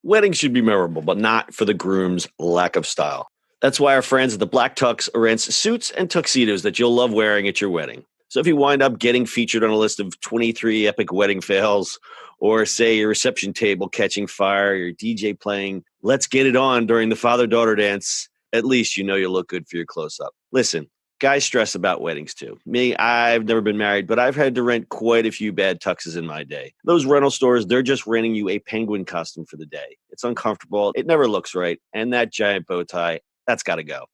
Weddings should be memorable, but not for the groom's lack of style. That's why our friends at the Black Tux rents suits and tuxedos that you'll love wearing at your wedding. So if you wind up getting featured on a list of 23 epic wedding fails, or say your reception table catching fire, your DJ playing Let's Get It On during the father-daughter dance, at least you know you'll look good for your close-up. Listen, guys stress about weddings too. Me, I've never been married, but I've had to rent quite a few bad tuxes in my day. Those rental stores, they're just renting you a penguin costume for the day. It's uncomfortable, it never looks right, and that giant bow tie, that's got to go.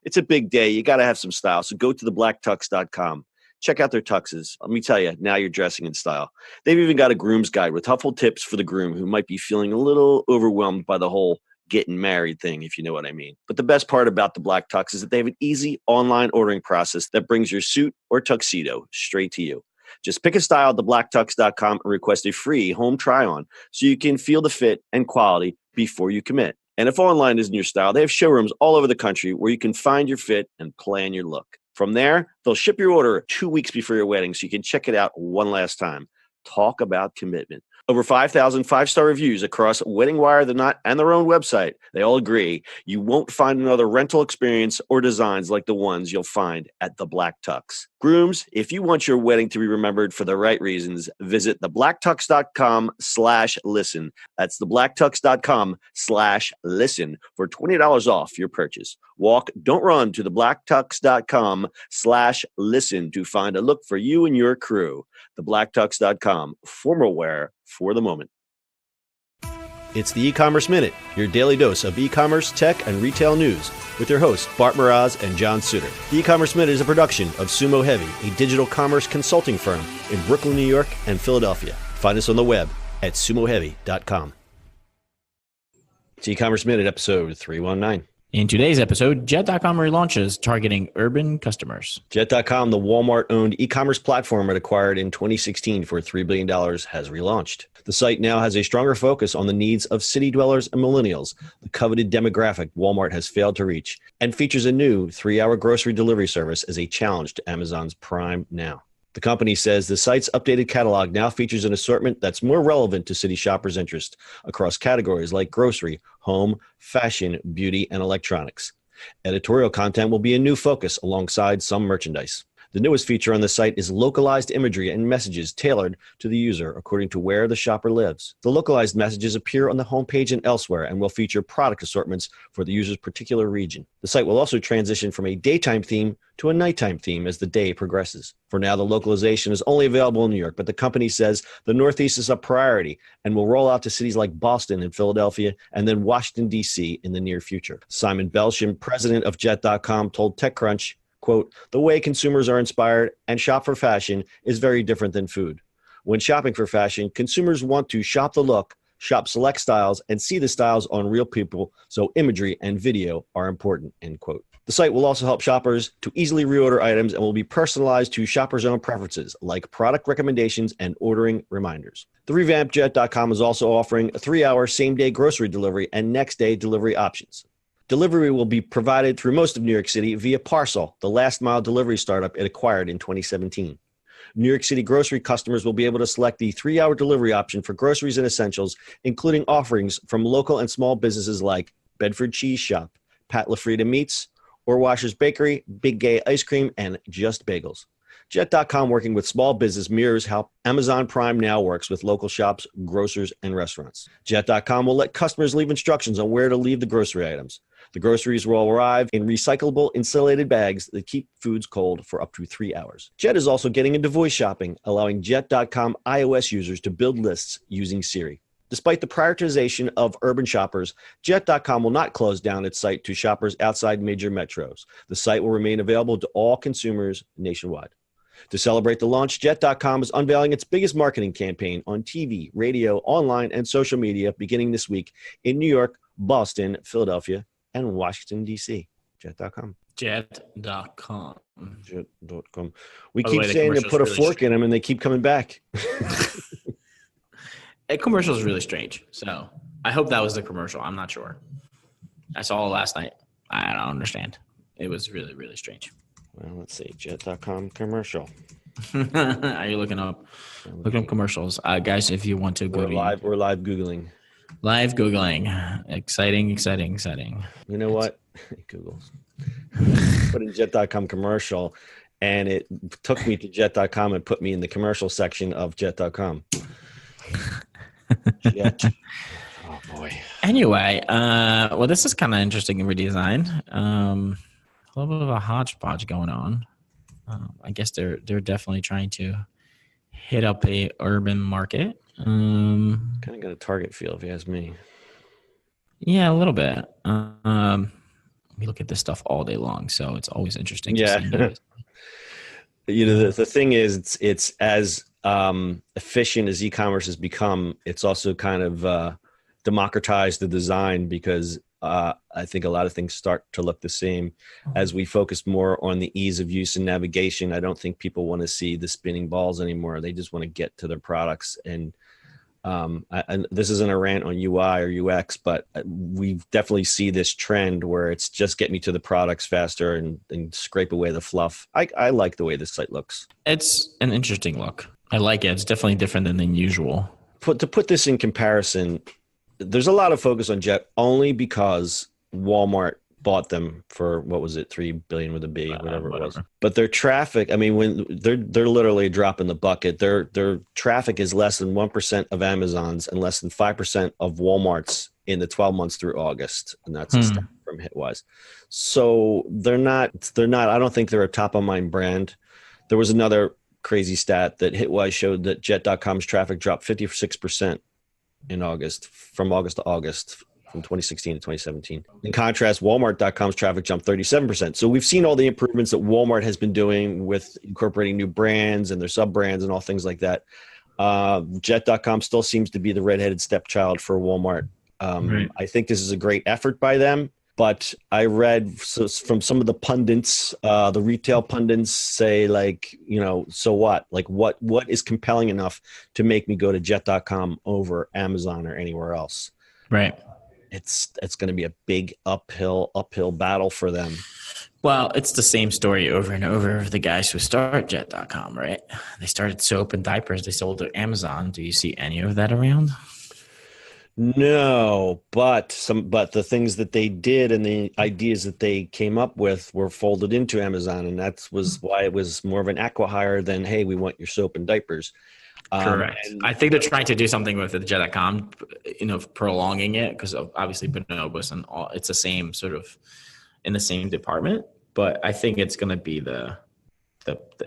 It's a big day. You got to have some style. So go to thebblacktux.com. Check out their tuxes. Let me tell you, now you're dressing in style. They've even got a groom's guide with helpful tips for the groom who might be feeling a little overwhelmed by the whole getting married thing, if you know what I mean. But the best part about the Black Tux is that they have an easy online ordering process that brings your suit or tuxedo straight to you. Just pick a style at thebblacktux.com and request a free home try-on so you can feel the fit and quality before you commit. And if online isn't your style, they have showrooms all over the country where you can find your fit and plan your look. From there, they'll ship your order 2 weeks before your wedding so you can check it out one last time. Talk about commitment. Over 5,000 five-star reviews across Wedding Wire, The Knot, and their own website. They all agree you won't find another rental experience or designs like the ones you'll find at the Black Tux. Grooms, if you want your wedding to be remembered for the right reasons, visit thebblacktux.com/listen. That's thebblacktux.com/listen for $20 off your purchase. Walk, don't run to thebblacktux.com/listen to find a look for you and your crew. Thebblacktux.com, formal wear for the moment. It's the E-Commerce Minute, your daily dose of e-commerce, tech, and retail news with your hosts, Bart Mraz and John Suter. The E-Commerce Minute is a production of Sumo Heavy, a digital commerce consulting firm in Brooklyn, New York, and Philadelphia. Find us on the web at sumoheavy.com. It's E-Commerce Minute, episode 319. In today's episode, Jet.com relaunches targeting urban customers. Jet.com, the Walmart-owned e-commerce platform it acquired in 2016 for $3 billion, has relaunched. The site now has a stronger focus on the needs of city dwellers and millennials, the coveted demographic Walmart has failed to reach, and features a new 3-hour grocery delivery service as a challenge to Amazon's Prime Now. The company says the site's updated catalog now features an assortment that's more relevant to city shoppers' interest across categories like grocery, home, fashion, beauty, and electronics. Editorial content will be a new focus alongside some merchandise. The newest feature on the site is localized imagery and messages tailored to the user according to where the shopper lives. The localized messages appear on the homepage and elsewhere and will feature product assortments for the user's particular region. The site will also transition from a daytime theme to a nighttime theme as the day progresses. For now, the localization is only available in New York, but the company says the Northeast is a priority and will roll out to cities like Boston and Philadelphia and then Washington, D.C. in the near future. Simon Belsham, president of Jet.com, told TechCrunch, quote, "The way consumers are inspired and shop for fashion is very different than food. When shopping for fashion, consumers want to shop the look, shop select styles, and see the styles on real people, so imagery and video are important," end quote. The site will also help shoppers to easily reorder items and will be personalized to shoppers' own preferences, like product recommendations and ordering reminders. The revamped Jet.com is also offering a 3-hour same-day grocery delivery and next-day delivery options. Delivery will be provided through most of New York City via Parcel, the last-mile delivery startup it acquired in 2017. New York City grocery customers will be able to select the 3-hour delivery option for groceries and essentials, including offerings from local and small businesses like Bedford Cheese Shop, Pat LaFrida Meats, Orwasher's Bakery, Big Gay Ice Cream, and Just Bagels. Jet.com, working with small business, mirrors how Amazon Prime Now works with local shops, grocers, and restaurants. Jet.com will let customers leave instructions on where to leave the grocery items. The groceries will arrive in recyclable insulated bags that keep foods cold for up to 3 hours. Jet is also getting into voice shopping, allowing Jet.com iOS users to build lists using Siri. Despite the prioritization of urban shoppers, Jet.com will not close down its site to shoppers outside major metros. The site will remain available to all consumers nationwide. To celebrate the launch, Jet.com is unveiling its biggest marketing campaign on TV, radio, online, and social media beginning this week in New York, Boston, Philadelphia, and Washington, D.C. Jet.com. Jet.com. Jet.com. We keep saying to put a fork in them, and they keep coming back. That commercial is really strange. So I hope that was the commercial. I'm not sure. I saw it last night. I don't understand. It was really, really strange. Well, let's see. Jet.com commercial. Are you looking up commercials? Guys, if you want to go We're live Googling. Live Googling. Exciting. You know what? Google's put in jet.com commercial, and it took me to jet.com and put me in the commercial section of jet.com. Jet. Oh boy. Anyway, well, this is kind of interesting redesign. A little bit of a hodgepodge going on. I guess they're definitely trying to hit up a urban market. Kind of got a Target feel, if you ask me. Yeah, a little bit. We look at this stuff all day long, so it's always interesting to see news. You know, the thing is, it's as efficient as e-commerce has become. It's also kind of democratized the design, because I think a lot of things start to look the same as we focus more on the ease of use and navigation. I don't think people want to see the spinning balls anymore. They just want to get to their products. And this isn't a rant on UI or UX, but we definitely see this trend where it's just get me to the products faster and scrape away the fluff. I like the way this site looks. It's an interesting look. I like it. It's definitely different than the usual. To put this in comparison, there's a lot of focus on Jet only because Walmart bought them for, what was it, $3 billion with a B, whatever it was. But their traffic, I mean, when they're literally a drop in the bucket. Their traffic is less than 1% of Amazon's and less than 5% of Walmart's in the 12 months through August, and that's a stat from Hitwise. So they're not. I don't think they're a top of mind brand. There was another crazy stat that Hitwise showed that Jet.com's traffic dropped 56% in August, from August to August, from 2016 to 2017. In contrast, Walmart.com's traffic jumped 37%. So we've seen all the improvements that Walmart has been doing with incorporating new brands and their sub-brands and all things like that. Jet.com still seems to be the redheaded stepchild for Walmart. Right. I think this is a great effort by them. But I read from some of the pundits, the retail pundits say, like, you know, so what? Like, what is compelling enough to make me go to jet.com over Amazon or anywhere else? Right. It's going to be a big uphill battle for them. Well, it's the same story over and over of the guys who start jet.com, right? They started soap and diapers. They sold to Amazon. Do you see any of that around? No, but the things that they did and the ideas that they came up with were folded into Amazon, and that was why it was more of an acqui-hire than, hey, we want your soap and diapers. Correct. I think they're trying to do something with the Jet.com, you know, prolonging it, because obviously Bonobos and all, it's the same sort of in the same department. But I think it's going to be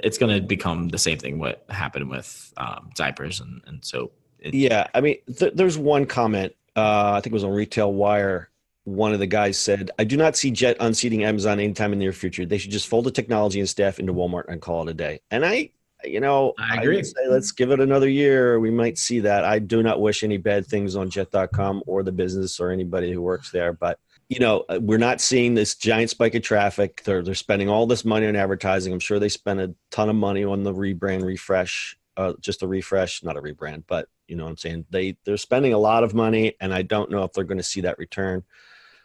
it's going to become the same thing what happened with diapers and soap. Yeah, I mean, there's one comment, I think it was on Retail Wire. One of the guys said, I do not see Jet unseating Amazon anytime in the near future. They should just fold the technology and staff into Walmart and call it a day. And I agree. Would say, let's give it another year. We might see that. I do not wish any bad things on Jet.com or the business or anybody who works there. But, you know, we're not seeing this giant spike of traffic. They're spending all this money on advertising. I'm sure they spent a ton of money on the rebrand refresh, just a refresh, not a rebrand, but you know what I'm saying? They're spending a lot of money, and I don't know if they're going to see that return.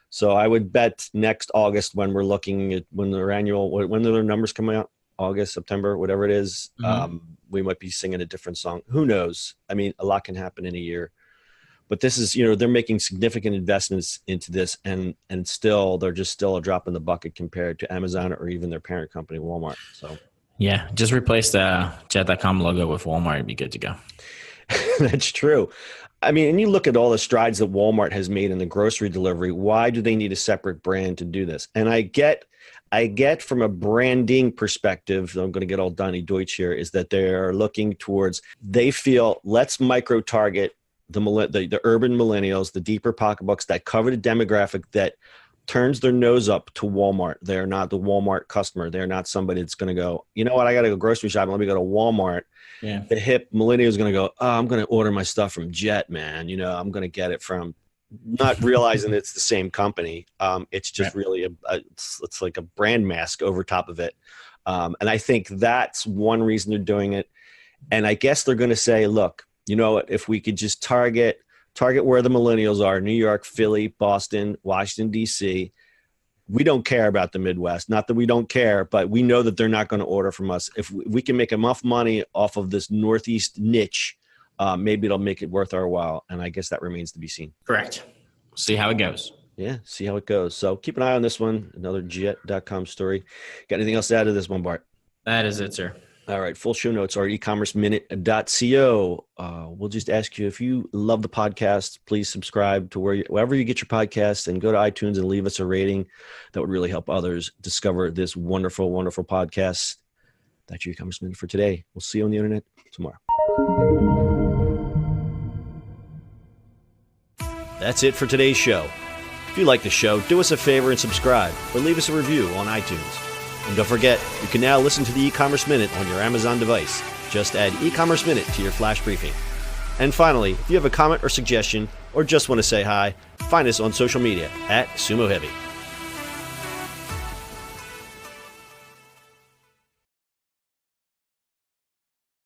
So I would bet next August, when we're looking at when their numbers come out, August, September, whatever it is, we might be singing a different song. Who knows? I mean, a lot can happen in a year. But this is, you know, they're making significant investments into this, and still they're just still a drop in the bucket compared to Amazon or even their parent company, Walmart. So yeah, just replace the Jet.com logo with Walmart and be good to go. That's true. I mean, and you look at all the strides that Walmart has made in the grocery delivery. Why do they need a separate brand to do this? And I get from a branding perspective, I'm going to get all Donnie Deutsch here, is that they're looking towards, they feel, let's micro target the urban millennials, the deeper pocketbooks, that coveted demographic that turns their nose up to Walmart. They're not the Walmart customer. They're not somebody that's going to go, you know what, I got to go grocery shopping. Let me go to Walmart. Yeah. The hip millennial is going to go, oh, I'm going to order my stuff from Jet, man. You know, I'm going to get it from, not realizing it's the same company. It's just really it's like a brand mask over top of it. And I think that's one reason they're doing it. And I guess they're going to say, look, you know what, if we could just target where the millennials are, New York, Philly, Boston, Washington, D.C., we don't care about the Midwest. Not that we don't care, but we know that they're not going to order from us. If we can make enough money off of this Northeast niche maybe it'll make it worth our while. And I guess that remains to be seen. Correct. See how it goes. Yeah, see how it goes. So keep an eye on this one. Another jet.com story. Got anything else to add to this one, Bart? That is it, sir. All right. Full show notes are ecommerceminute.co. We'll just ask you, if you love the podcast, please subscribe to wherever you get your podcast, and go to iTunes and leave us a rating. That would really help others discover this wonderful, wonderful podcast. That's your e-commerce minute for today. We'll see you on the internet tomorrow. That's it for today's show. If you like the show, do us a favor and subscribe, or leave us a review on iTunes. And don't forget, you can now listen to the e-commerce minute on your Amazon device. Just add e-commerce minute to your flash briefing. And finally, if you have a comment or suggestion, or just want to say hi, find us on social media @Sumo Heavy.